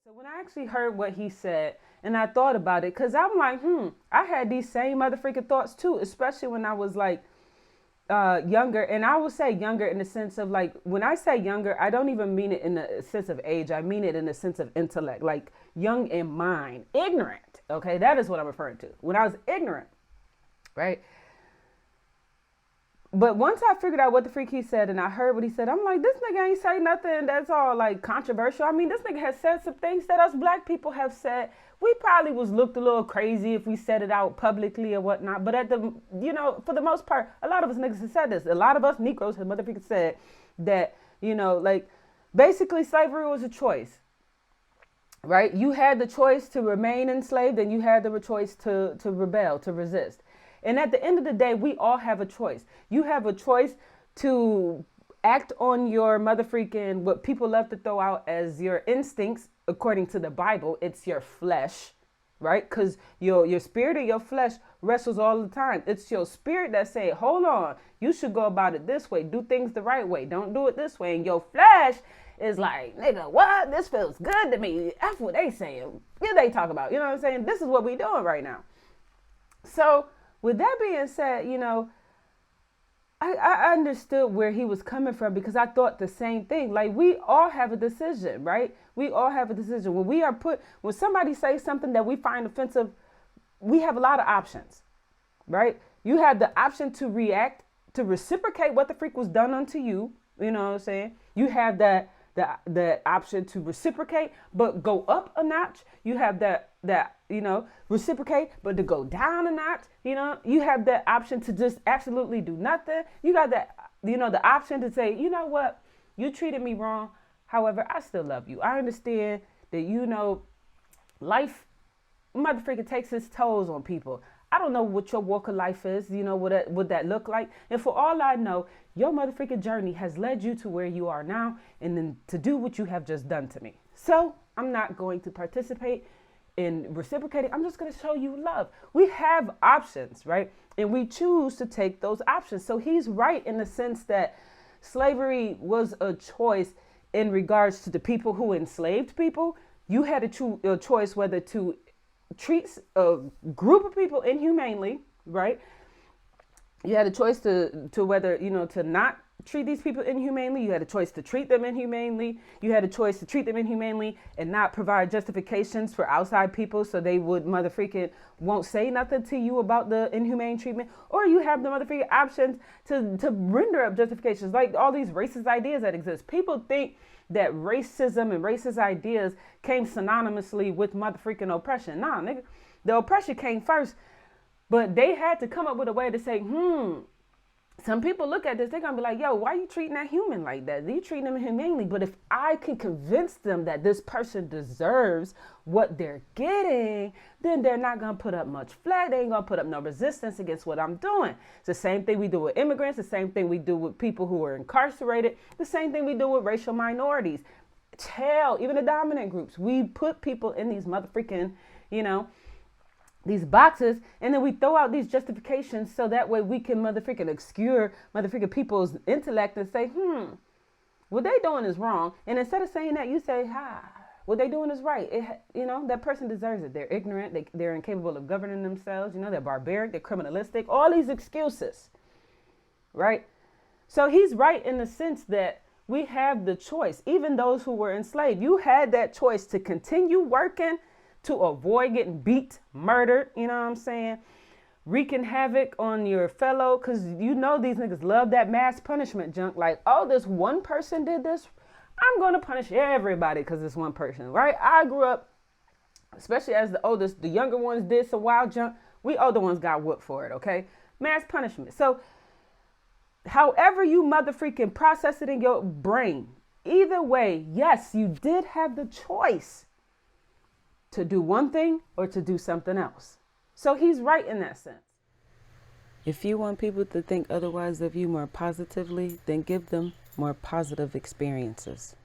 So when I actually heard what he said and I thought about it, because I'm like, I had these same motherfucking thoughts too, especially when I was like younger. And I will say younger in the sense of like, when I say younger, I don't even mean it in the sense of age. I mean it in the sense of intellect, like young in mind, ignorant. Okay, that is what I'm referring to. When I was ignorant, right? But once I figured out what the freak he said and I heard what he said, I'm like, this nigga ain't say nothing that's all like controversial. I mean, this nigga has said some things that us black people have said. We probably was looked a little crazy if we said it out publicly or whatnot. But for the most part, a lot of us niggas have said this. A lot of us Negroes have motherfuckers said that, like basically slavery was a choice, right? You had the choice to remain enslaved and you had the choice to rebel, to resist. And at the end of the day, we all have a choice. You have a choice to act on your motherfreaking, what people love to throw out as your instincts, according to the Bible, it's your flesh, right? Because your spirit and your flesh wrestles all the time. It's your spirit that say, hold on, you should go about it this way. Do things the right way. Don't do it this way. And your flesh is like, nigga, what? This feels good to me. That's what they saying. What they talk about? You know what I'm saying? This is what we doing right now. So with that being said, I understood where he was coming from because I thought the same thing. Like we all have a decision, right? We all have a decision. When somebody says something that we find offensive, we have a lot of options, right? You have the option to react, to reciprocate what the freak was done unto you. You know what I'm saying? You have the option to reciprocate, but go up a notch. You have that reciprocate, but to go down a notch. You have that option to just absolutely do nothing. You got that, the option to say, you know what, you treated me wrong. However, I still love you. I understand that, life motherfucker takes its tolls on people. I don't know what your walk of life is, what that look like. And for all I know, your motherfucking journey has led you to where you are now and then to do what you have just done to me. So I'm not going to participate in reciprocating. I'm just going to show you love. We have options, right? And we choose to take those options. So he's right in the sense that slavery was a choice in regards to the people who enslaved people. You had a choice whether to treat a group of people inhumanely, right? You had a choice to whether, to not treat these people inhumanely. You had a choice to treat them inhumanely. You had a choice to treat them inhumanely and not provide justifications for outside people so they would won't say nothing to you about the inhumane treatment. Or you have the motherfucking options to render up justifications, like all these racist ideas that exist. People think that racism and racist ideas came synonymously with motherfucking oppression. Nah, nigga. The oppression came first, but they had to come up with a way to say, some people look at this, they're going to be like, yo, why are you treating that human like that? You treating them humanely. But if I can convince them that this person deserves what they're getting, then they're not going to put up much flag. They ain't going to put up no resistance against what I'm doing. It's the same thing we do with immigrants, the same thing we do with people who are incarcerated, the same thing we do with racial minorities. Hell, even the dominant groups. We put people in these motherfucking, these boxes, and then we throw out these justifications so that way we can motherfucking obscure motherfucking people's intellect and say, what they doing is wrong. And instead of saying that, you say, what they doing is right. That person deserves it. They're ignorant. They're incapable of governing themselves. They're barbaric. They're criminalistic. All these excuses, right? So he's right in the sense that we have the choice. Even those who were enslaved, you had that choice to continue working, to avoid getting beat, murdered, you know what I'm saying? Wreaking havoc on your fellow, because these niggas love that mass punishment junk. Like, oh, this one person did this, I'm going to punish everybody because this one person, right? I grew up, especially as the oldest, the younger ones did some wild junk. We older ones got whooped for it, okay? Mass punishment. So, however you motherfucking process it in your brain, either way, yes, you did have the choice to do one thing or to do something else. So he's right in that sense. If you want people to think otherwise of you more positively, then give them more positive experiences.